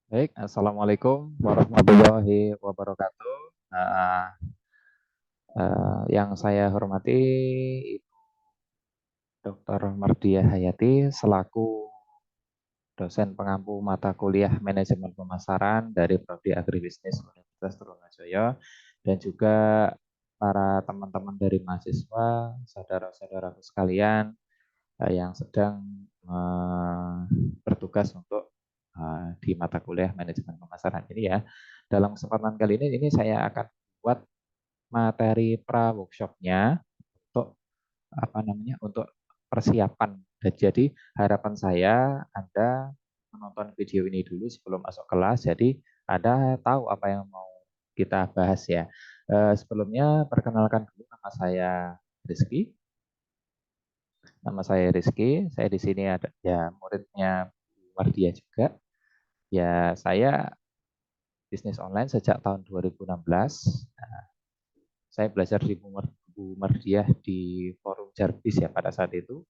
Baik, Assalamualaikum warahmatullahi wabarakatuh. Yang saya hormati Dr. Mardiah Hayati selaku dosen pengampu mata kuliah Manajemen Pemasaran dari Prodi Agribisnis Universitas Trunojoyo dan juga para teman-teman dari mahasiswa, saudara-saudaraku sekalian yang sedang bertugas untuk di mata kuliah manajemen pemasaran ini ya. Dalam kesempatan kali ini saya akan buat materi pra workshopnya untuk apa namanya untuk persiapan. Dan jadi harapan saya Anda menonton video ini dulu sebelum masuk kelas. Jadi Anda tahu apa yang mau kita bahas ya. Sebelumnya perkenalkan dulu nama saya Rizky. Nama saya Rizky, saya di sini ada ya muridnya Mardia juga. Ya, saya bisnis online sejak tahun 2016. Nah, saya belajar di Bu Mardiah di Forum Jarbis ya pada saat itu.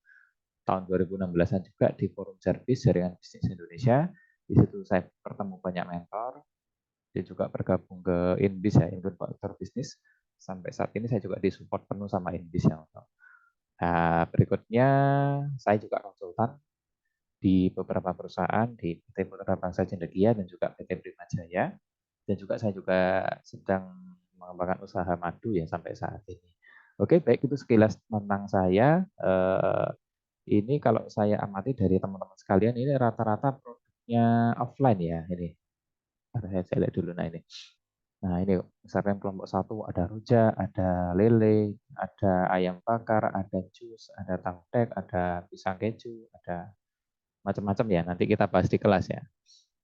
Tahun 2016-an juga di Forum Jarbis Jaringan Bisnis Indonesia. Di situ saya bertemu banyak mentor. Dia juga bergabung ke INBIS ya, Inkubator Bisnis. Sampai saat ini saya juga disupport penuh sama INBIS ya. Nah, berikutnya saya juga konsultan di beberapa perusahaan di PT Putra Bangsa Cendekia dan juga PT Prima Jaya, dan juga saya juga sedang mengembangkan usaha madu ya sampai saat ini. Oke, baik itu sekilas tentang saya. Ini kalau saya amati dari teman-teman sekalian ini rata-rata produknya offline ya ini. Saya lihat dulu nah ini. Nah ini misalkan kelompok satu ada rujak, ada lele, ada ayam bakar, ada jus, ada tahu tek, ada pisang keju, ada macam-macam ya. Nanti kita bahas di kelas ya.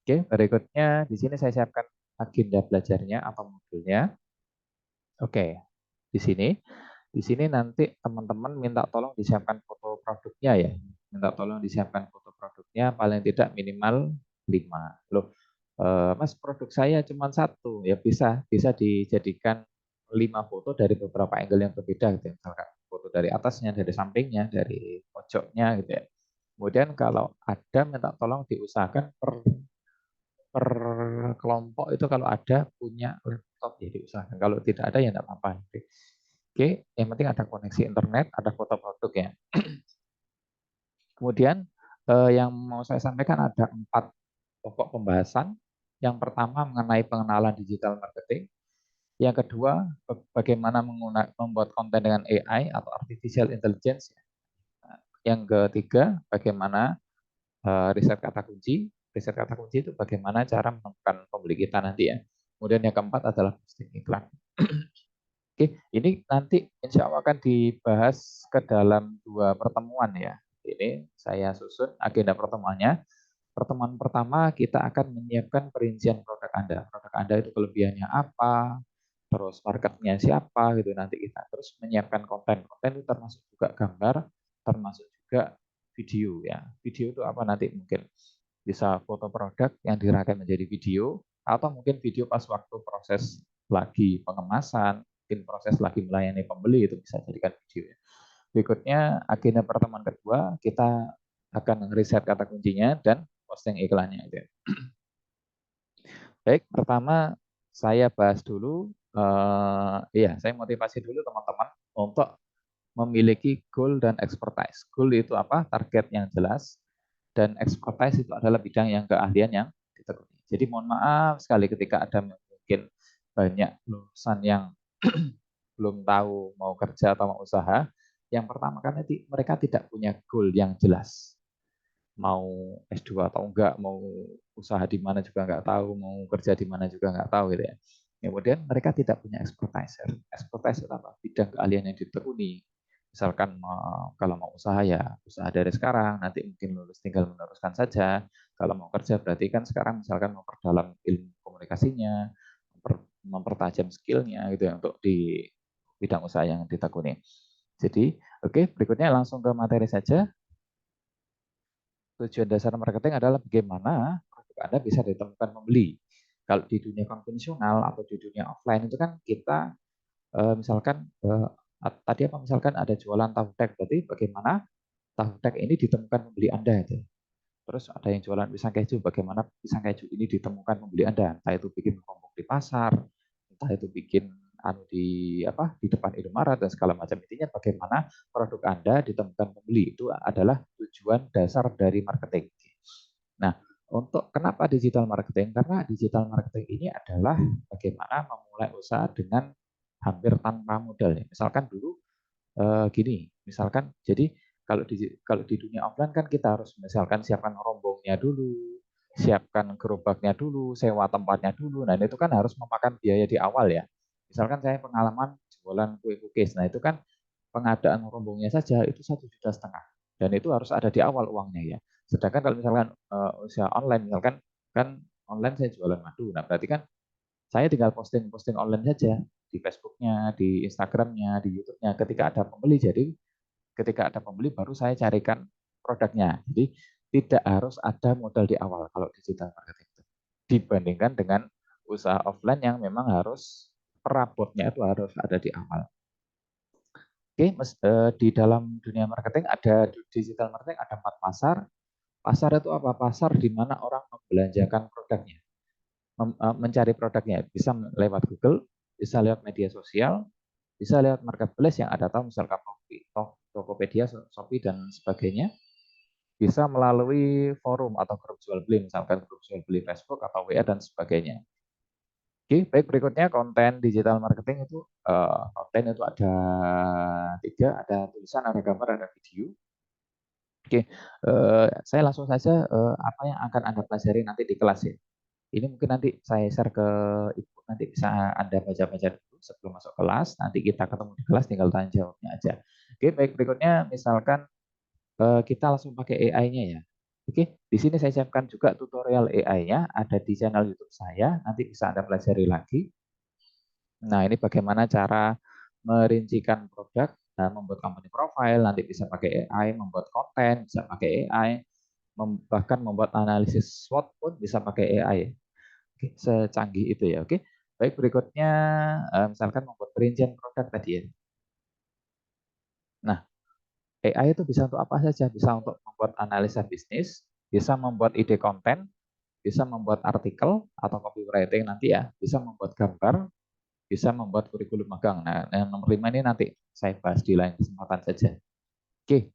Oke, berikutnya di sini saya siapkan agenda belajarnya atau modulnya. Oke, di sini. Di sini nanti teman-teman minta tolong disiapkan foto produknya ya. Minta tolong disiapkan foto produknya paling tidak minimal 5. Loh, Mas produk saya cuma satu. Ya bisa dijadikan 5 foto dari beberapa angle yang berbeda gitu. Misalkan foto dari atasnya, dari sampingnya, dari pojoknya gitu ya. Kemudian kalau ada minta tolong diusahakan per kelompok itu kalau ada punya laptop ya diusahakan. Kalau tidak ada ya tidak apa-apa. Oke, yang penting ada koneksi internet, ada foto produk ya. Kemudian yang mau saya sampaikan ada 4 pokok pembahasan. Yang pertama mengenai pengenalan digital marketing. Yang kedua, bagaimana membuat konten dengan AI atau artificial intelligence. Yang ketiga, bagaimana riset kata kunci. Riset kata kunci itu bagaimana cara menemukan pembeli kita nanti ya. Kemudian yang keempat adalah posting iklan. Oke, ini nanti insya Allah akan dibahas ke dalam 2 pertemuan ya. Ini saya susun agenda pertemuannya. Pertemuan pertama kita akan menyiapkan perincian produk Anda. Produk Anda itu kelebihannya apa, terus marketnya siapa gitu nanti kita. Terus menyiapkan konten. Konten itu termasuk juga gambar, termasuk juga video ya. Video itu apa nanti mungkin bisa foto produk yang dirangkai menjadi video atau mungkin video pas waktu proses lagi pengemasan, mungkin proses lagi melayani pembeli itu bisa jadikan video ya. Berikutnya agenda pertemuan kedua kita akan riset kata kuncinya dan posting iklannya. Baik, pertama saya bahas dulu, saya motivasi dulu teman-teman untuk memiliki goal dan expertise. Goal itu apa? Target yang jelas, dan expertise itu adalah bidang yang keahlian yang ditekuni. Jadi mohon maaf sekali ketika ada mungkin banyak lulusan yang belum tahu mau kerja atau mau usaha. Yang pertama kan mereka tidak punya goal yang jelas, mau S2 atau enggak, mau usaha di mana juga enggak tahu, mau kerja di mana juga enggak tahu gitu ya. Kemudian mereka tidak punya expertise. Expertise itu apa? Bidang keahlian yang ditekuni. Misalkan kalau mau usaha ya usaha dari sekarang, nanti mungkin lulus tinggal meneruskan saja. Kalau mau kerja berarti kan sekarang misalkan memperdalam ilmu komunikasinya, mempertajam skillnya gitu ya untuk di bidang usaha yang ditekuni. Jadi, oke, berikutnya langsung ke materi saja. Tujuan dasar marketing adalah bagaimana produk Anda bisa ditemukan pembeli. Kalau di dunia konvensional atau di dunia offline itu kan kita misalkan tadi apa misalkan ada jualan tahu tek, berarti bagaimana tahu tek ini ditemukan pembeli Anda itu. Terus ada yang jualan pisang keju, bagaimana pisang keju ini ditemukan pembeli Anda, entah itu bikin kelompok di pasar, entah itu bikin di depan Indomaret dan segala macam. Intinya bagaimana produk Anda ditemukan pembeli, itu adalah tujuan dasar dari marketing. Nah, untuk kenapa digital marketing? Karena digital marketing ini adalah bagaimana memulai usaha dengan hampir tanpa modal. Misalkan dulu gini, misalkan jadi kalau di dunia offline kan kita harus misalkan siapkan rombongnya dulu, siapkan gerobaknya dulu, sewa tempatnya dulu. Nah, itu kan harus memakan biaya di awal ya. Misalkan saya pengalaman jualan kue cookies. Nah, itu kan pengadaan rombongnya saja itu 1,5 juta. Dan itu harus ada di awal uangnya ya. Sedangkan kalau misalkan usaha online, misalkan kan online saya jualan madu. Nah, berarti kan saya tinggal posting-posting online saja di Facebooknya, di Instagramnya, di YouTube-nya. Ketika ada pembeli baru saya carikan produknya. Jadi tidak harus ada modal di awal kalau digital marketing itu. Dibandingkan dengan usaha offline yang memang harus perabotnya itu harus ada di awal. Oke, di dalam dunia marketing ada digital marketing ada 4 pasar. Pasar itu apa? Pasar di mana orang membelanjakan produknya, mencari produknya. Bisa lewat Google, bisa lewat media sosial, bisa lewat marketplace yang ada tahu misalkan Tokopedia, Shopee dan sebagainya. Bisa melalui forum atau grup jual beli, misalkan grup jual beli Facebook atau WA dan sebagainya. Oke, baik berikutnya konten digital marketing itu konten itu ada 3, ada tulisan, ada gambar, ada video. Oke, saya langsung saja apa yang akan Anda pelajari nanti di kelas ya. Ini mungkin nanti saya share ke Ibu, nanti bisa Anda baca-baca dulu sebelum masuk kelas. Nanti kita ketemu di kelas, tinggal tanya jawabnya aja. Oke, baik berikutnya misalkan kita langsung pakai AI-nya ya. Oke, di sini saya siapkan juga tutorial AI-nya, ada di channel YouTube saya, nanti bisa Anda pelajari lagi. Nah, ini bagaimana cara merincikan produk, membuat company profile, nanti bisa pakai AI, membuat konten, bisa pakai AI, bahkan membuat analisis SWOT pun bisa pakai AI. Oke, secanggih itu ya. Oke, baik berikutnya misalkan membuat perincian produk tadi ya. Nah, AI itu bisa untuk apa saja? Bisa untuk membuat analisa bisnis, bisa membuat ide konten, bisa membuat artikel atau copywriting nanti ya, bisa membuat gambar, bisa membuat kurikulum magang. Nah, yang nomor 5 ini nanti saya bahas di lain kesempatan saja. Oke,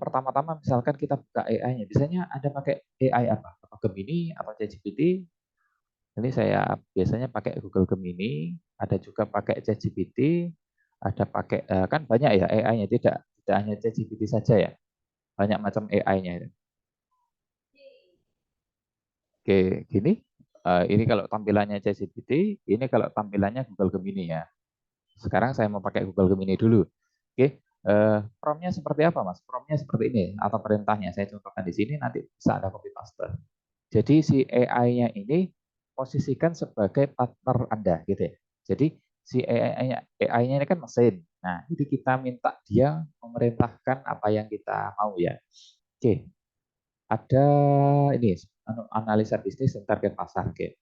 pertama-tama misalkan kita buka AI-nya, biasanya Anda pakai AI apa? Apa Gemini atau ChatGPT? Ini saya biasanya pakai Google Gemini, ada juga pakai ChatGPT, ada pakai kan banyak ya AI-nya, tidak hanya ChatGPT saja ya, banyak macam AI-nya. Oke, gini, ini kalau tampilannya ChatGPT, ini kalau tampilannya Google Gemini ya. Sekarang saya mau pakai Google Gemini dulu. Oke, prompt-nya seperti apa, Mas? Prompt-nya seperti ini atau perintahnya saya contohkan di sini, nanti bisa Anda copy paste. Jadi si AI-nya ini posisikan sebagai partner Anda gitu ya. Jadi si AI-nya ini kan mesin. Nah, jadi kita minta dia memerintahkan apa yang kita mau ya. Oke, ada ini analisa bisnis dan target pasar. Oke,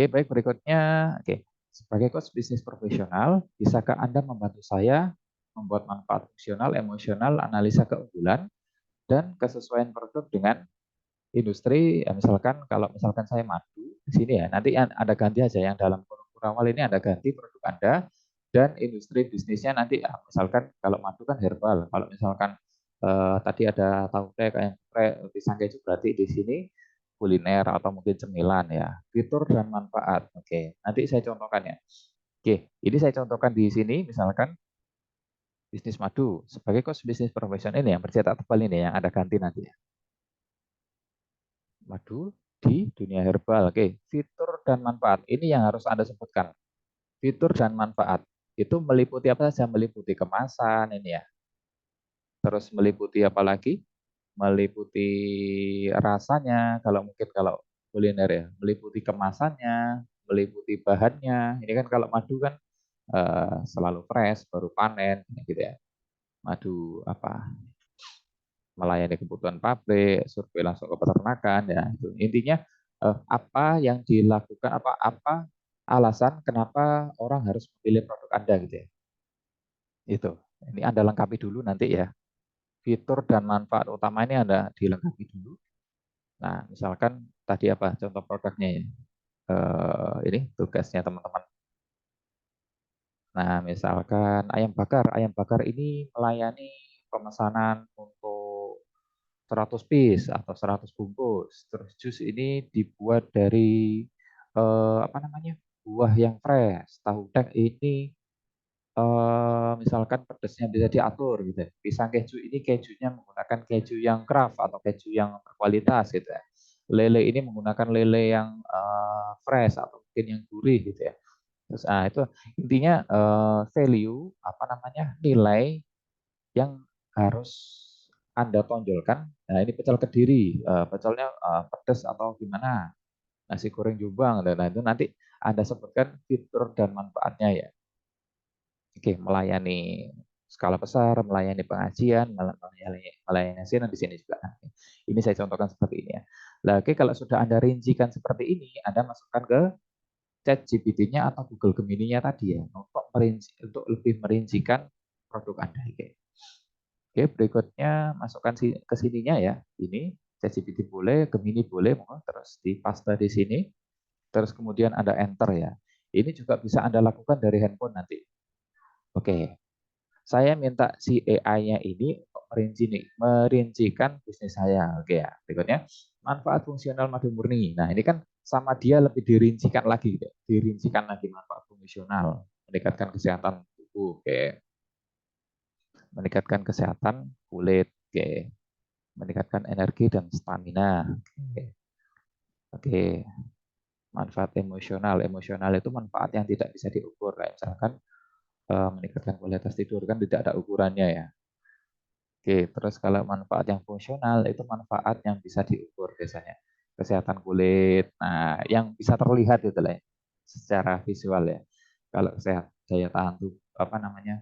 baik berikutnya. Oke, sebagai coach bisnis profesional, bisakah Anda membantu saya membuat manfaat fungsional, emosional, analisa keunggulan, dan kesesuaian produk dengan industri, ya misalkan kalau misalkan saya madu di sini ya, nanti ada ganti aja yang dalam kurang awal ini ada ganti produk Anda dan industri bisnisnya nanti ya, misalkan kalau madu kan herbal, kalau misalkan tadi ada tahu teh kayak pisang keju berarti di sini kuliner atau mungkin cemilan ya, fitur dan manfaat. Oke, nanti saya contohkan ya. Oke, ini saya contohkan di sini misalkan bisnis madu sebagai coach bisnis profesional ini yang bercetak tebal ini yang ada ganti nanti ya. Madu di dunia herbal. Oke, fitur dan manfaat. Ini yang harus Anda sebutkan. Fitur dan manfaat. Itu meliputi apa saja? Meliputi kemasan ini ya. Terus meliputi apa lagi? Meliputi rasanya, kalau mungkin kalau kuliner ya, meliputi kemasannya, meliputi bahannya. Ini kan kalau madu kan selalu fresh, baru panen gitu ya. Madu apa? Melayani kebutuhan pabrik, survei langsung ke peternakan ya. Itu. Intinya apa yang dilakukan apa alasan kenapa orang harus memilih produk Anda gitu ya. Itu. Ini Anda lengkapi dulu nanti ya. fitur dan manfaat utama ini ada dilengkapi dulu. Nah, misalkan tadi apa contoh produknya ya? Ini tugasnya teman-teman. Nah, misalkan ayam bakar. Ayam bakar ini melayani pemesanan untuk 100 piece atau 100 bungkus. Terus jus ini dibuat dari apa namanya? Buah yang fresh. Tahu tek ini misalkan pedasnya bisa diatur gitu. Pisang keju ini kejunya menggunakan keju yang craft atau keju yang berkualitas gitu ya. Lele ini menggunakan lele yang fresh atau mungkin yang gurih gitu ya. Terus itu intinya value apa namanya nilai yang harus Anda tonjolkan. Nah ini pecel Kediri, pecelnya pedas atau gimana, nasi goreng Jombang, dan itu nanti Anda sebutkan fitur dan manfaatnya ya. Oke, melayani skala besar, melayani pengajian, melayani asinan di sini juga. Ini saya contohkan seperti ini ya. Nah, oke, kalau sudah Anda rincikan seperti ini, Anda masukkan ke Chat GPT-nya atau Google Gemini-nya tadi ya, untuk lebih merincikan produk Anda. Oke, berikutnya masukkan ke sininya ya. Ini ChatGPT boleh, Gemini boleh, terus di paste di sini. Terus kemudian ada enter ya. Ini juga bisa Anda lakukan dari handphone nanti. Oke, saya minta si AI-nya ini untuk merincikan bisnis saya. Oke ya, berikutnya manfaat fungsional madu murni. Nah ini kan sama dia lebih dirincikan lagi, gitu. Dirincikan lagi manfaat fungsional, meningkatkan kesehatan tubuh, oke. Meningkatkan kesehatan kulit, oke. Meningkatkan energi dan stamina, oke. Oke, manfaat emosional. Emosional itu manfaat yang tidak bisa diukur, kayak misalkan meningkatkan kualitas tidur kan tidak ada ukurannya ya. Oke, terus kalau manfaat yang fungsional itu manfaat yang bisa diukur biasanya. Kesehatan kulit, nah yang bisa terlihat itu lah ya, secara visual ya. Kalau sehat daya tahan tubuh apa namanya.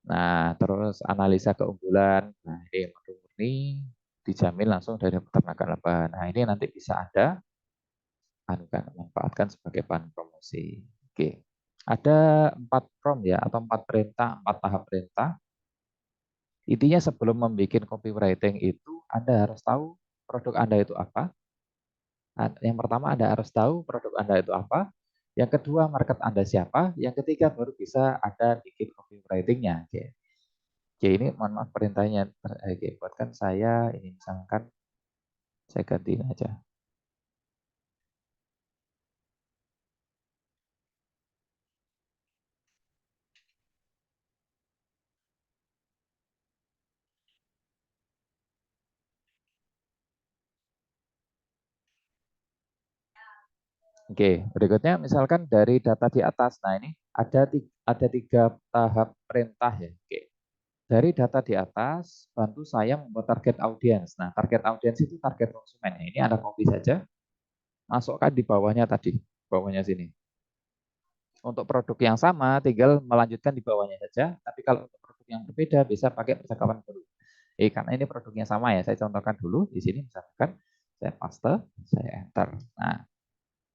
Nah, terus analisa keunggulan. Nah, ini murni dijamin langsung dari peternakan lebah. Nah, ini nanti bisa Anda manfaatkan sebagai bahan promosi. Oke. Ada 4 prompt ya atau 4 perintah, 4 tahap perintah. Intinya sebelum membuat copywriting itu Anda harus tahu produk Anda itu apa. Yang pertama Anda harus tahu produk Anda itu apa. Yang kedua market Anda siapa. Yang ketiga baru bisa Anda bikin copywriting-nya. Oke. Oke, ini mohon maaf perintahnya buatkan saya ini misalkan saya gantiin aja. Oke, berikutnya misalkan dari data di atas. Nah, ini ada 3 tahap perintah ya. Oke. Dari data di atas, bantu saya membuat target audiens. Nah, target audiens itu target konsumen. Ini Anda copy saja, masukkan di bawahnya tadi, bawahnya sini. Untuk produk yang sama, tinggal melanjutkan di bawahnya saja. Tapi kalau untuk produk yang berbeda, bisa pakai percakapan baru. Karena ini produknya sama ya, saya contohkan dulu. Di sini misalkan, saya paste, saya enter. Nah,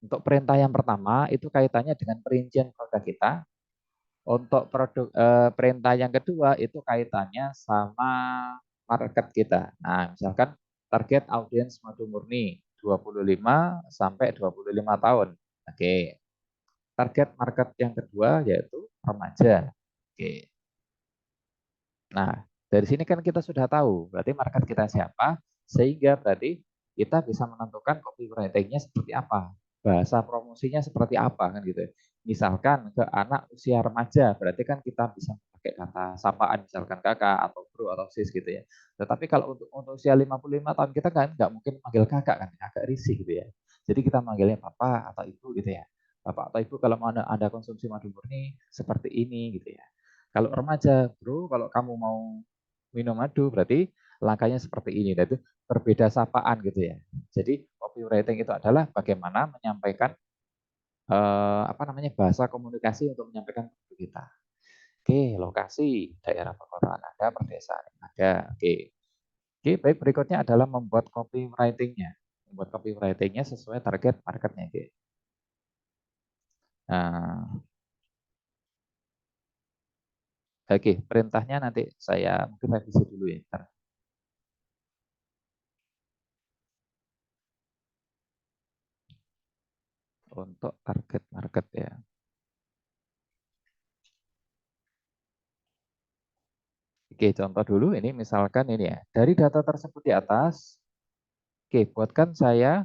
untuk perintah yang pertama, itu kaitannya dengan perincian produk kita. Untuk perintah yang kedua, itu kaitannya sama market kita. Nah, misalkan target audiens madu murni 25 sampai 25 tahun. Oke. Target market yang kedua yaitu remaja. Oke. Nah, dari sini kan kita sudah tahu berarti market kita siapa, sehingga berarti kita bisa menentukan copywriting-nya seperti apa, bahasa promosinya seperti apa kan gitu. Misalkan ke anak usia remaja, berarti kan kita bisa pakai kata sapaan misalkan kakak atau bro atau sis gitu ya. Tetapi kalau untuk usia 55 tahun kita kan nggak mungkin manggil kakak kan, agak risih gitu ya. Jadi kita manggilnya papa atau ibu gitu ya. Bapak atau ibu kalau mau ada konsumsi madu murni seperti ini gitu ya. Kalau remaja, bro, kalau kamu mau minum madu, berarti langkahnya seperti ini. Dan itu berbeda sapaan gitu ya. Jadi copywriting itu adalah bagaimana menyampaikan apa namanya bahasa komunikasi untuk menyampaikan produk kita. Oke, lokasi daerah perkotaan ada, perdesaan ada. Oke, oke. Baik berikutnya adalah membuat copywritingnya, membuat copywritingnya sesuai target marketnya. Oke. Nah, oke, perintahnya nanti saya mungkin revisi dulu ya. untuk target market ya. Oke, contoh dulu ini misalkan ini ya. Dari data tersebut di atas, oke, buatkan saya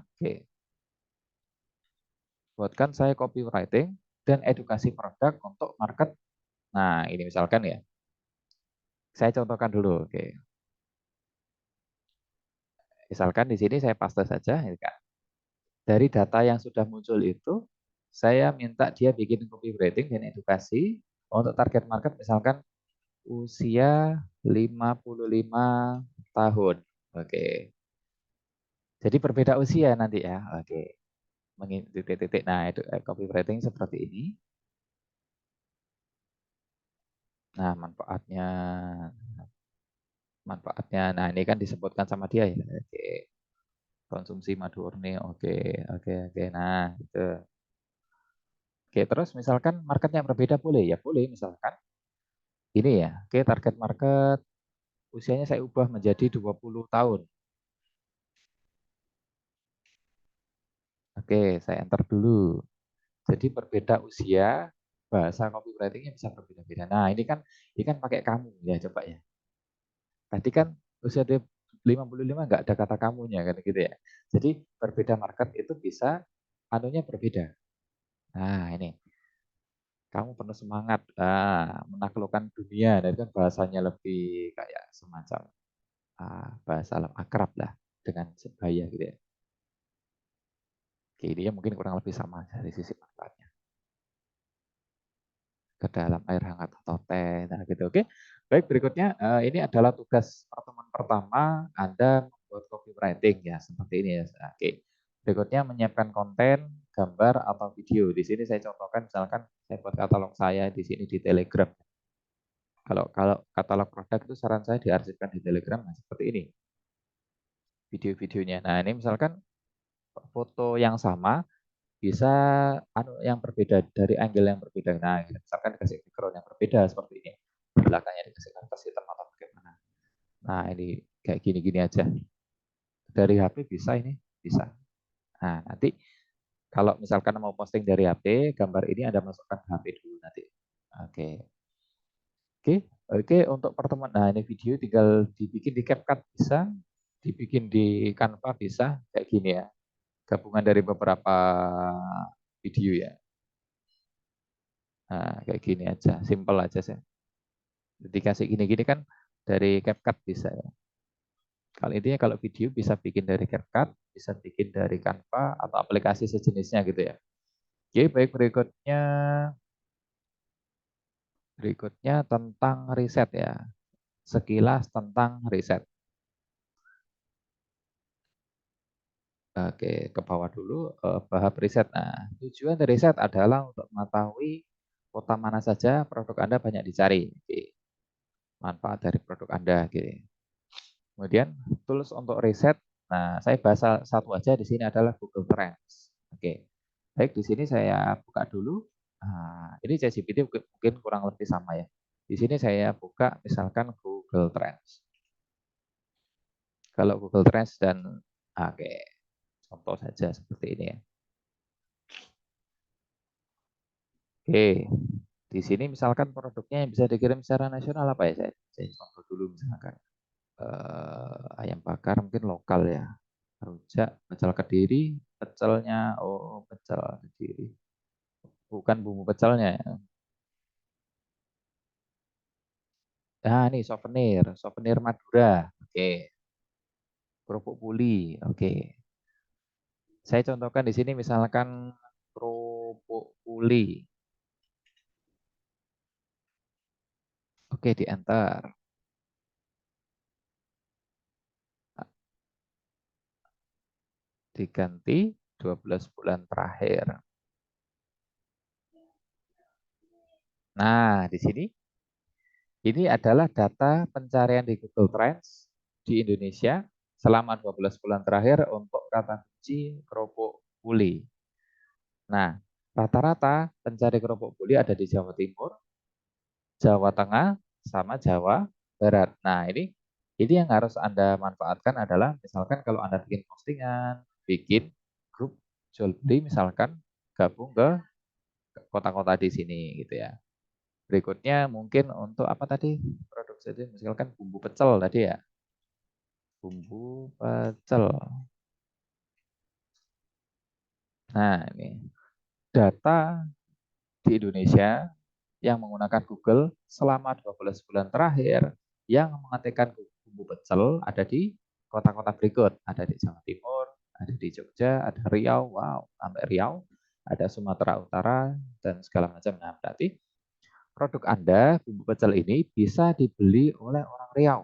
copywriting dan edukasi produk untuk market. Nah, ini misalkan ya. Saya contohkan dulu, oke. Misalkan di sini saya paste saja, ini Kak. Dari data yang sudah muncul itu, saya minta dia bikin copywriting dan edukasi untuk target market misalkan usia 55 tahun. Oke. Jadi berbeda usia nanti ya. Oke. Titik-titik. Nah, itu copywriting seperti ini. Nah, manfaatnya. Nah, ini kan disebutkan sama dia ya. Oke. Konsumsi madu murni. Oke, oke, oke. Nah, itu. Oke, terus misalkan marketnya berbeda boleh ya? Boleh misalkan. Ini ya. Oke, target market usianya saya ubah menjadi 20 tahun. Oke, saya enter dulu. Jadi berbeda usia, bahasa copywritingnya bisa berbeda-beda. Nah, ini kan pakai kamu ya, coba ya. Tadi kan usia dia 55 nggak ada kata kamunya kan gitu ya. Jadi berbeda market itu bisa anunya berbeda. Nah, ini kamu penuh semangat menaklukkan dunia dan kan bahasanya lebih kayak semacam bahasa akrab lah dengan sebaya gitu ya. Oke, ini ya mungkin kurang lebih sama dari sisi manfaatnya. Ke dalam air hangat atau teh. Nah, gitu. Oke. Baik, berikutnya ini adalah tugas pertemuan pertama Anda membuat copywriting ya, seperti ini ya. Oke. Berikutnya menyiapkan konten, gambar atau video. Di sini saya contohkan misalkan saya buat katalog saya di sini di Telegram. Kalau kalau katalog produk itu saran saya diarsipkan di Telegram nah, seperti ini video-videonya. Nah, ini misalkan foto yang sama bisa yang berbeda dari angle yang berbeda. Nah, misalkan dikasih background yang berbeda seperti ini. Belakangnya dikasih kanvas hitam atau bagaimana. Nah, ini kayak gini-gini aja. Dari HP bisa ini, bisa. Nah, nanti kalau misalkan mau posting dari HP, gambar ini Anda masukkan ke HP dulu nanti. Oke. Oke, oke untuk pertemuan. Nah, ini video tinggal dibikin di CapCut bisa, dibikin di Canva bisa, kayak gini ya. Gabungan dari beberapa video ya. Nah, kayak gini aja, simple aja sih. Dikasih gini-gini kan dari CapCut bisa ya. Kalau intinya kalau video bisa bikin dari CapCut, bisa bikin dari Canva atau aplikasi sejenisnya gitu ya. Oke, baik berikutnya tentang riset ya. Sekilas tentang riset. Oke, ke bawah dulu tahap riset. Nah, tujuan dari riset adalah untuk mengetahui kota mana saja produk Anda banyak dicari. Oke, manfaat dari produk Anda. Oke. Kemudian tools untuk riset. Nah, saya bahas satu aja di sini adalah Google Trends. Oke. Baik, di sini saya buka dulu. Nah, ini ChatGPT mungkin kurang lebih sama ya. Di sini saya buka misalkan Google Trends. Kalau Google Trends dan oke, contoh saja seperti ini ya. Oke, di sini misalkan produknya yang bisa dikirim secara nasional apa ya? Saya contoh dulu misalkan ayam bakar mungkin lokal ya. Rujak, pecel Kediri, pecelnya, oh pecel Kediri. Bukan bumbu pecelnya ya. Nah, ini souvenir Madura. Oke, kerupuk puli. Oke. Saya contohkan di sini misalkan kerupuk puli. Oke, di enter. Diganti 12 bulan terakhir. Nah, di sini ini adalah data pencarian di Google Trends di Indonesia selama 12 bulan terakhir untuk kata kunci kerupuk puli. Nah, rata-rata pencari kerupuk puli ada di Jawa Timur, Jawa Tengah, sama Jawa Barat. Nah, ini yang harus Anda manfaatkan adalah misalkan kalau Anda bikin postingan, bikin grup jual beli misalkan gabung ke kota-kota di sini gitu ya. Berikutnya mungkin untuk apa tadi? Produk saja misalkan bumbu pecel tadi ya. Bumbu pecel. Nah, ini data di Indonesia yang menggunakan Google selama 12 bulan terakhir yang mengetikkan bumbu pecel ada di kota-kota berikut. Ada di Jawa Timur, ada di Jogja, ada Riau, wow, sampai Riau, ada Sumatera Utara, dan segala macam. Nah, berarti produk Anda, bumbu pecel ini bisa dibeli oleh orang Riau,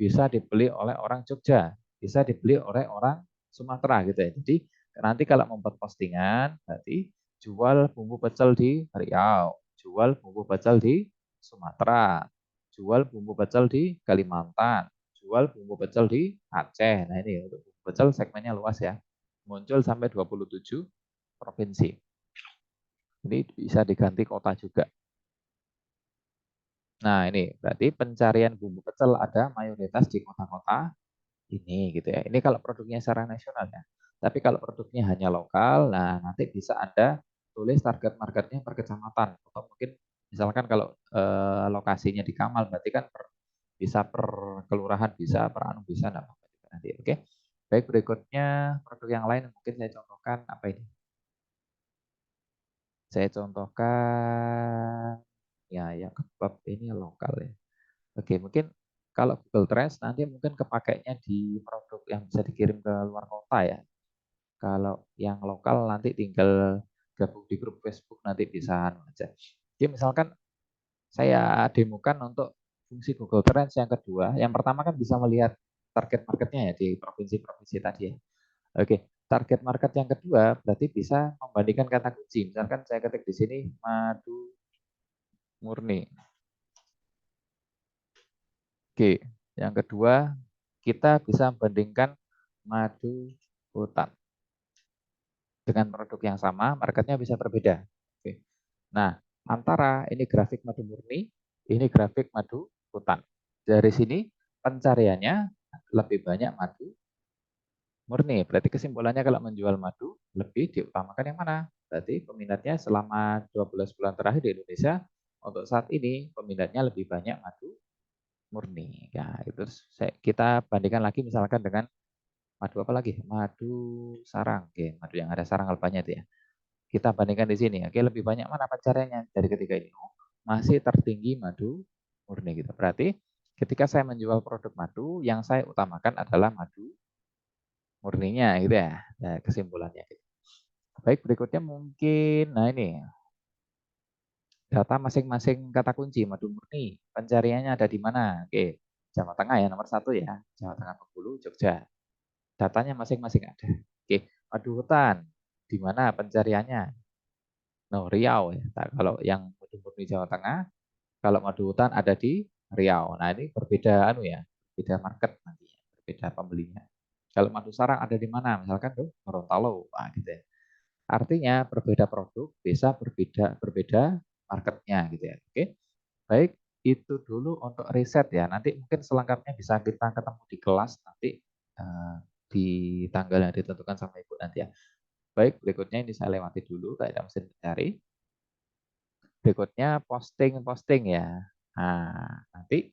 bisa dibeli oleh orang Jogja, bisa dibeli oleh orang Sumatera gitu ya. Jadi nanti kalau membuat postingan, berarti jual bumbu pecel di Riau, jual bumbu pecel di Sumatera, jual bumbu pecel di Kalimantan, jual bumbu pecel di Aceh. Nah ini untuk bumbu pecel segmennya luas ya. Muncul sampai 27 provinsi. Ini bisa diganti kota juga. Nah ini berarti pencarian bumbu pecel ada mayoritas di kota-kota ini gitu ya. Ini kalau produknya secara nasional ya. Tapi kalau produknya hanya lokal, nah nanti bisa Anda tulis target marketnya per kecamatan atau mungkin misalkan kalau lokasinya di Kamal berarti kan bisa per kelurahan bisa per anu bisa enggak apa-apa juga nanti. Oke. Baik, berikutnya produk yang lain mungkin saya contohkan apa ini? Saya contohkan ya kebab ini lokal ya. Oke, mungkin kalau Google Trends nanti mungkin kepakainya di produk yang bisa dikirim ke luar kota ya. Kalau yang lokal nanti tinggal gabung di grup Facebook nanti bisa anu aja. Jadi misalkan saya demokan untuk fungsi Google Trends yang kedua. Yang pertama kan bisa melihat target marketnya ya di provinsi-provinsi tadi ya. Oke, target market yang kedua berarti bisa membandingkan kata kunci. Misalkan saya ketik di sini madu murni. Oke, yang kedua kita bisa bandingkan madu hutan dengan produk yang sama, marketnya bisa berbeda. Oke. Nah, antara ini grafik madu murni, ini grafik madu hutan. Dari sini pencariannya lebih banyak madu murni. Berarti kesimpulannya kalau menjual madu lebih diutamakan yang mana? Berarti peminatnya selama 12 bulan terakhir di Indonesia untuk saat ini peminatnya lebih banyak madu murni. Ya, itu kita bandingkan lagi misalkan dengan madu apa lagi? Madu sarang. Oke, madu yang ada sarang alpanya itu ya. Kita bandingkan di sini. Oke, lebih banyak mana pencariannya dari ketiga ini? Oh, masih tertinggi madu murni gitu. Berarti ketika saya menjual produk madu, yang saya utamakan adalah madu murninya gitu ya. Nah, kesimpulannya. Baik, berikutnya mungkin, nah ini data masing-masing kata kunci madu murni. Pencariannya ada di mana? Oke, Jawa Tengah ya nomor satu ya. Jawa Tengah, Bengkulu, Jogja. Datanya masing-masing ada. Oke, madu hutan. Di mana pencariannya? No, Riau ya. Nah, kalau yang madu murni Jawa Tengah, kalau madu hutan ada di Riau. Nah, ini berbeda anu ya, berbeda market nantinya, berbeda pembelinya. Kalau madu sarang ada di mana? Misalkan tuh Gorontalo, nah, gitu ya. Artinya berbeda produk bisa berbeda berbeda marketnya gitu ya. Oke. Baik, itu dulu untuk riset ya. Nanti mungkin selengkapnya bisa kita ketemu di kelas nanti di tanggal yang ditentukan sama Ibu nanti ya. Baik, berikutnya ini saya lewati dulu kayak mesin pencari. Berikutnya posting-posting ya. Nah, nanti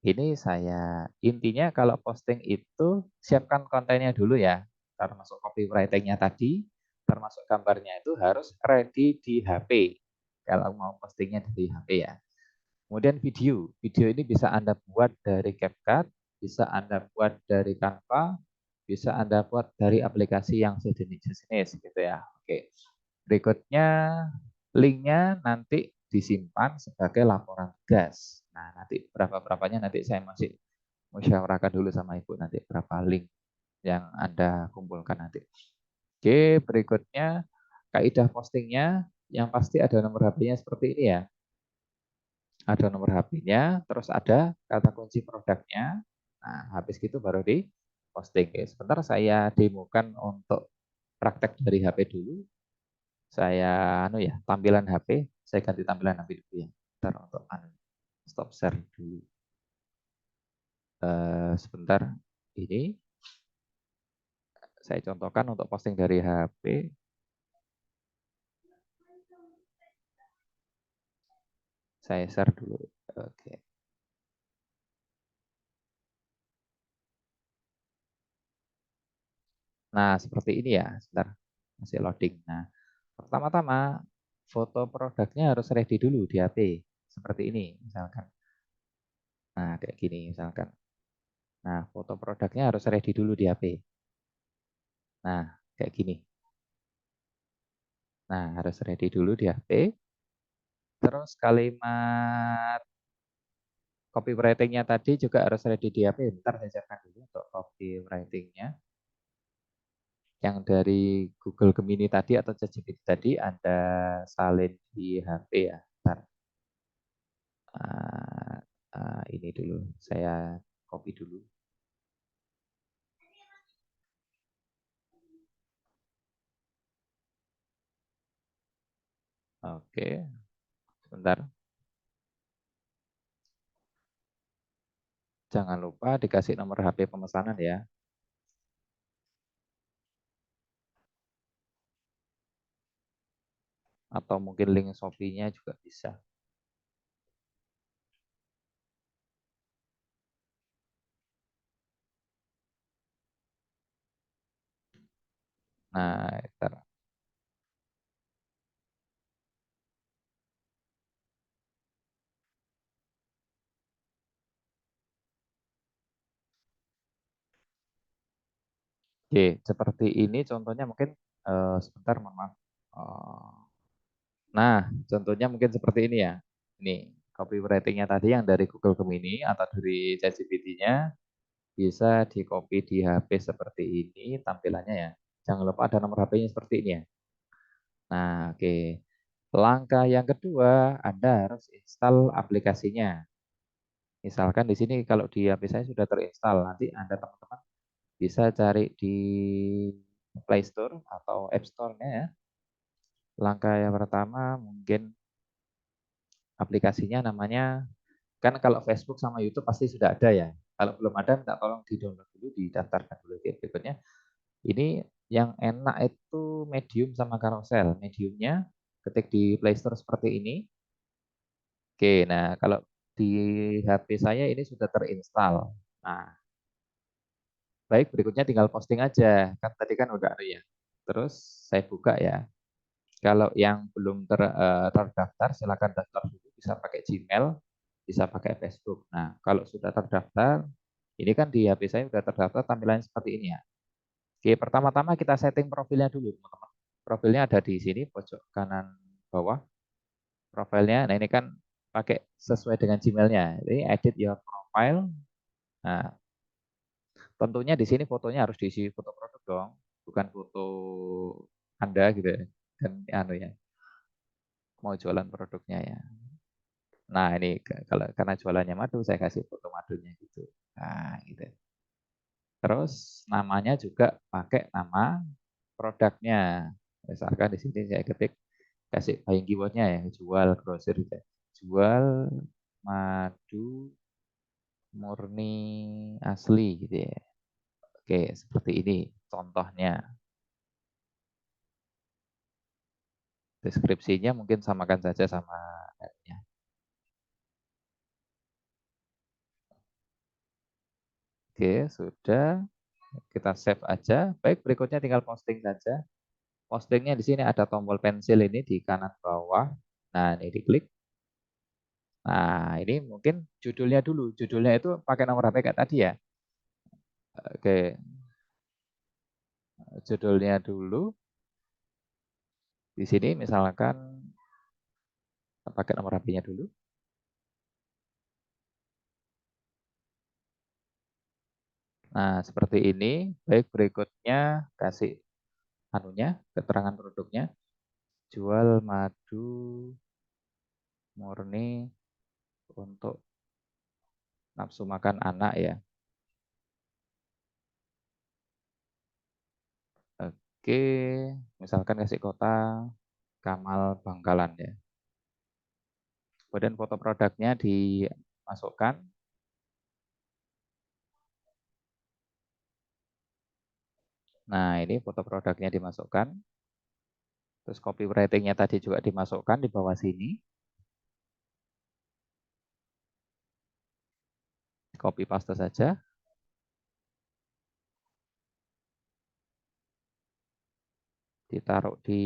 ini saya intinya kalau posting itu siapkan kontennya dulu ya. Termasuk copywriting-nya tadi, termasuk gambarnya itu harus ready di HP. Kalau mau postingnya di HP ya. Kemudian video. Video ini bisa Anda buat dari CapCut, bisa Anda buat dari Canva, bisa Anda buat dari aplikasi yang sejenis-jenis gitu ya. Oke. Berikutnya linknya nanti disimpan sebagai laporan tugas. Nah, nanti berapa-berapanya nanti saya masih musyawarahkan dulu sama Ibu nanti berapa link yang Anda kumpulkan nanti. Oke, berikutnya kaidah postingnya yang pasti ada nomor HP-nya seperti ini ya. Ada nomor HP-nya, terus ada kata kunci produknya. Nah, habis gitu baru di posting. Oke, sebentar saya demokan untuk praktek dari HP dulu. Saya tampilan HP, saya ganti tampilan HP dulu ya. Ntar untuk stop share dulu. Sebentar ini saya contohkan untuk posting dari HP. Saya share dulu. Oke. Nah, seperti ini ya. Sebentar. Masih loading. Nah, pertama-tama foto produknya harus ready dulu di HP. Seperti ini misalkan. Nah, kayak gini misalkan. Nah, foto produknya harus ready dulu di HP. Nah, kayak gini. Nah, harus ready dulu di HP. Terus kalimat copywriting-nya tadi juga harus ready di HP. Bentar saya siapkan dulu untuk copywriting-nya. Yang dari Google Gemini tadi atau ChatGPT tadi Anda salin di HP ya. Bentar. Ini dulu, saya copy dulu. Oke, sebentar. Jangan lupa dikasih nomor HP pemesanan ya. Atau mungkin link Shopee-nya juga bisa. Nah, bentar. Oke, seperti ini contohnya mungkin sebentar mohon maaf. Nah, contohnya mungkin seperti ini ya. Ini copywriting-nya tadi yang dari Google Gemini atau dari ChatGPT-nya bisa di copy di HP seperti ini tampilannya ya. Jangan lupa ada nomor HP-nya seperti ini ya. Nah, oke. Langkah yang kedua, Anda harus install aplikasinya. Misalkan di sini kalau di HP saya sudah terinstall, nanti Anda teman-teman bisa cari di Play Store atau App Store-nya ya. Langkah yang pertama mungkin aplikasinya namanya, kan kalau Facebook sama YouTube pasti sudah ada ya. Kalau belum ada minta tolong di-download dulu, didaftarkan dulu. Oke, berikutnya ini yang enak itu Medium sama Carousel. Mediumnya ketik di Play Store seperti ini. Oke, nah kalau di HP saya ini sudah terinstall. Nah, baik berikutnya tinggal posting aja. Kan tadi kan udah ada ya. Terus saya buka ya. Kalau yang belum terdaftar, silakan daftar dulu. Bisa pakai Gmail, bisa pakai Facebook. Nah, kalau sudah terdaftar, ini kan di HP saya sudah terdaftar tampilannya seperti ini ya. Oke, pertama-tama kita setting profilnya dulu, teman-teman. Profilnya ada di sini, pojok kanan bawah. Profilnya, nah ini kan pakai sesuai dengan Gmailnya. Ini edit your profile. Nah, tentunya di sini fotonya harus diisi foto produk dong, bukan foto Anda gitu ya. Dan anu ya, mau jualan produknya ya. Nah, ini kalau karena jualannya madu, saya kasih foto madunya gitu. Nah, gitu. Terus namanya juga pakai nama produknya. Misalkan di sini saya ketik kasih buying keywordnya ya, jual grosir gitu ya. Jual madu murni asli gitu ya. Oke, seperti ini contohnya. Deskripsinya mungkin samakan saja sama adnya. Oke, sudah. Kita save aja. Baik, berikutnya tinggal posting saja. Postingnya di sini ada tombol pensil ini di kanan bawah. Nah, ini diklik. Nah, ini mungkin judulnya dulu. Judulnya itu pakai nomor HP kayak tadi ya. Oke, judulnya dulu. Di sini misalkan pakai nomor HP-nya dulu. Nah, seperti ini. Baik, berikutnya kasih anunya, keterangan produknya. Jual madu murni untuk nafsu makan anak ya. Oke, misalkan kasih kota Kamal Bangkalan ya. Kemudian foto produknya dimasukkan. Nah, ini foto produknya dimasukkan. Terus copywriting-nya tadi juga dimasukkan di bawah sini. Copy paste saja. Ditaruh di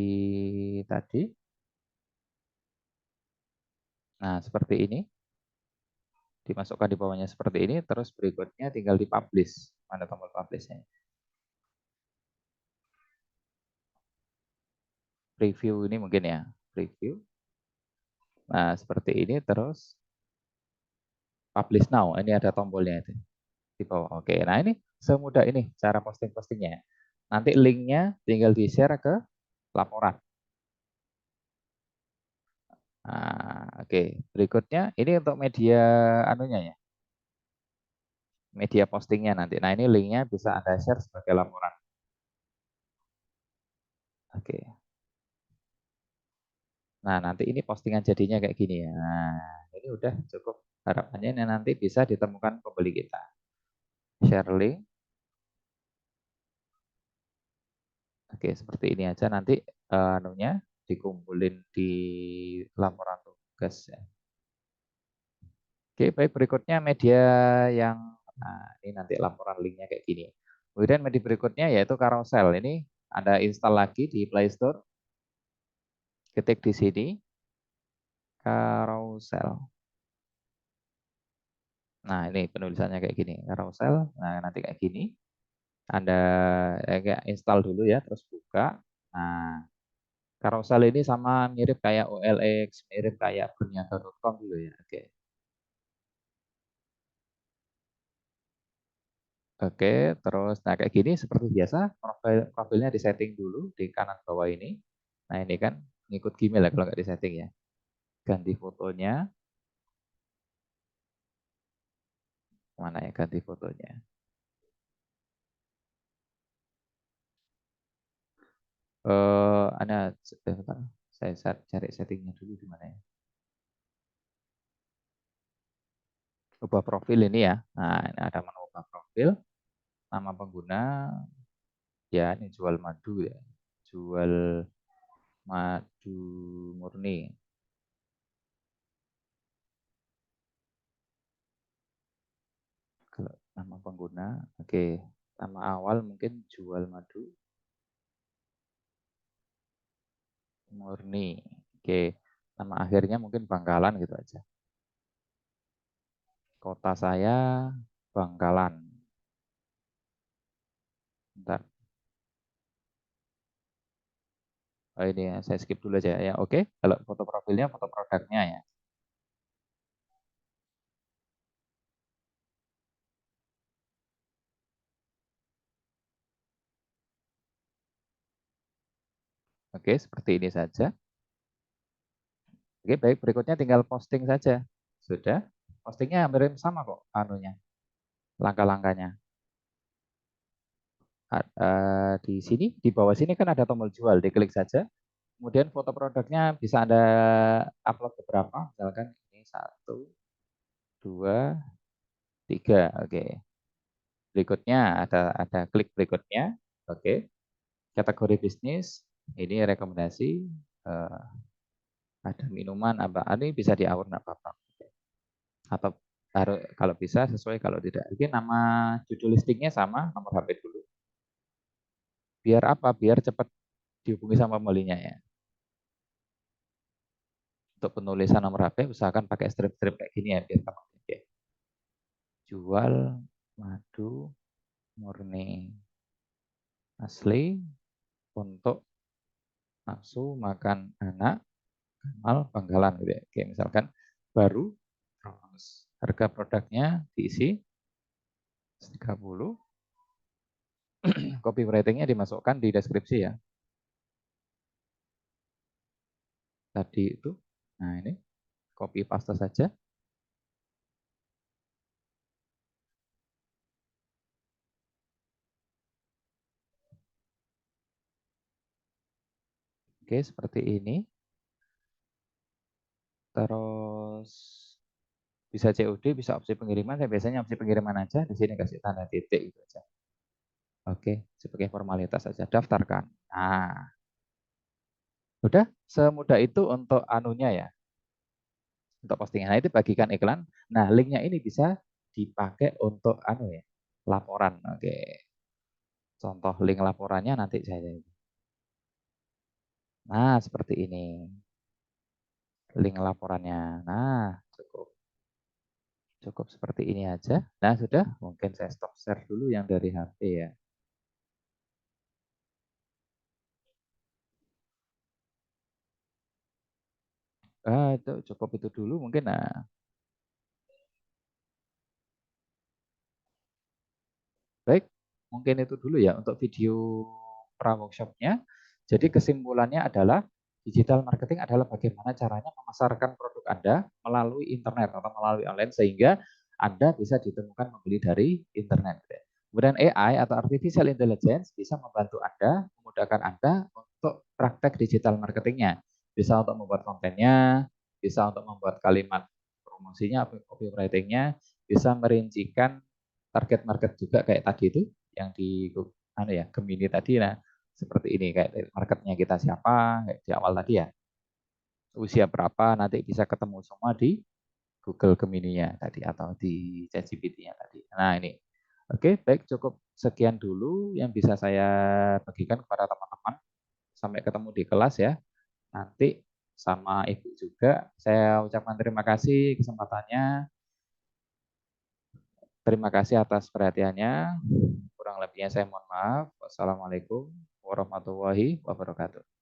tadi. Nah, seperti ini. Dimasukkan di bawahnya seperti ini. Terus berikutnya tinggal di-publish. Mana tombol publish-nya? Preview ini mungkin ya. Preview. Nah, seperti ini. Terus publish now. Ini ada tombolnya itu di bawah. Oke, nah ini semudah ini cara posting-postingnya. Nanti linknya tinggal di-share ke laporan. Nah, oke. Berikutnya ini untuk media anunya ya. Media postingnya nanti. Nah, ini linknya bisa Anda share sebagai laporan. Oke. Nah, nanti ini postingan jadinya kayak gini ya. Nah, ini udah cukup. Harapannya ini nanti bisa ditemukan pembeli kita. Share link. Oke, seperti ini aja nanti anunya dikumpulin di laporan tugas ya. Oke, baik berikutnya media yang nah ini nanti laporan linknya kayak gini. Kemudian media berikutnya yaitu carousel. Ini Anda install lagi di Play Store. Ketik di sini carousel. Nah, ini penulisannya kayak gini, carousel. Nah, nanti kayak gini. Anda kayak install dulu ya, terus buka. Nah, carousel ini sama mirip kayak OLX, mirip kayak berniaga.com dulu ya. Oke. Oke, terus nah kayak gini seperti biasa profilnya disetting dulu di kanan bawah ini. Nah ini kan ngikut Gmail ya kalau nggak disetting ya. Ganti fotonya, mana ya ganti fotonya. Ada bentar, saya cari settingnya dulu di mana ya. Ubah profil ini ya. Nah ini ada menu ubah profil, nama pengguna, ya ini jual madu ya. Jual madu murni. Kalau nama pengguna, oke. Nama awal mungkin jual madu murni. Oke. Nama akhirnya mungkin Bangkalan gitu aja. Kota saya Bangkalan. Bentar. Oh, ini ya, saya skip dulu aja ya. Oke. Kalau foto profilnya, foto produknya ya. Oke, seperti ini saja. Oke, baik. Berikutnya tinggal posting saja. Sudah. Postingnya hampir sama kok anunya. Langkah-langkahnya. Di sini, di bawah sini kan ada tombol jual. Diklik saja. Kemudian foto produknya bisa Anda upload beberapa. Misalkan ini satu, dua, tiga. Oke. Berikutnya ada klik berikutnya. Oke. Kategori bisnis. Ini rekomendasi. eh, ada minuman apa ini bisa diatur nggak apa-apa atau harus kalau bisa sesuai kalau tidak ini nama judul listingnya sama nomor HP dulu biar apa biar cepat dihubungi sama pembelinya ya untuk penulisan nomor HP usahakan pakai strip-strip kayak gini ya biar gampang ya. Jual madu murni asli untuk nafsu makan anak Kamal Bangkalan gitu ya. Oke, misalkan baru terus harga produknya diisi 30 copywritingnya dimasukkan di deskripsi ya. Tadi itu. Nah, ini copy paste saja. Oke, seperti ini. Terus bisa COD, bisa opsi pengiriman. Saya biasanya opsi pengiriman aja. Di sini kasih tanda titik gitu aja. Oke, sebagai formalitas saja daftarkan. Nah, udah semudah itu untuk anunya ya. Untuk postingan. Nah, itu bagikan iklan. Nah, linknya ini bisa dipakai untuk anu ya, laporan. Oke. Contoh link laporannya nanti saya. Nah, seperti ini. Link laporannya. Nah, cukup. Cukup seperti ini aja. Nah, sudah. Mungkin saya stop share dulu yang dari HP ya. Itu cukup itu dulu mungkin. Nah, baik, mungkin itu dulu ya untuk video pra-workshopnya. Jadi kesimpulannya adalah digital marketing adalah bagaimana caranya memasarkan produk Anda melalui internet atau melalui online sehingga Anda bisa ditemukan membeli dari internet. Kemudian AI atau artificial intelligence bisa membantu Anda, memudahkan Anda untuk praktek digital marketingnya. Bisa untuk membuat kontennya, bisa untuk membuat kalimat promosinya, copywritingnya, bisa merincikan target market juga kayak tadi itu yang di Gemini tadi. Nah, seperti ini kayak marketnya kita siapa kayak di awal tadi ya, usia berapa, nanti bisa ketemu semua di Google Gemini-nya tadi atau di ChatGPT-nya tadi. Nah, ini. Oke, baik, cukup sekian dulu yang bisa saya bagikan kepada teman-teman. Sampai ketemu di kelas ya. Nanti sama Ibu juga saya ucapkan terima kasih kesempatannya. Terima kasih atas perhatiannya. Kurang lebihnya saya mohon maaf. Wassalamualaikum warahmatullahi wabarakatuh.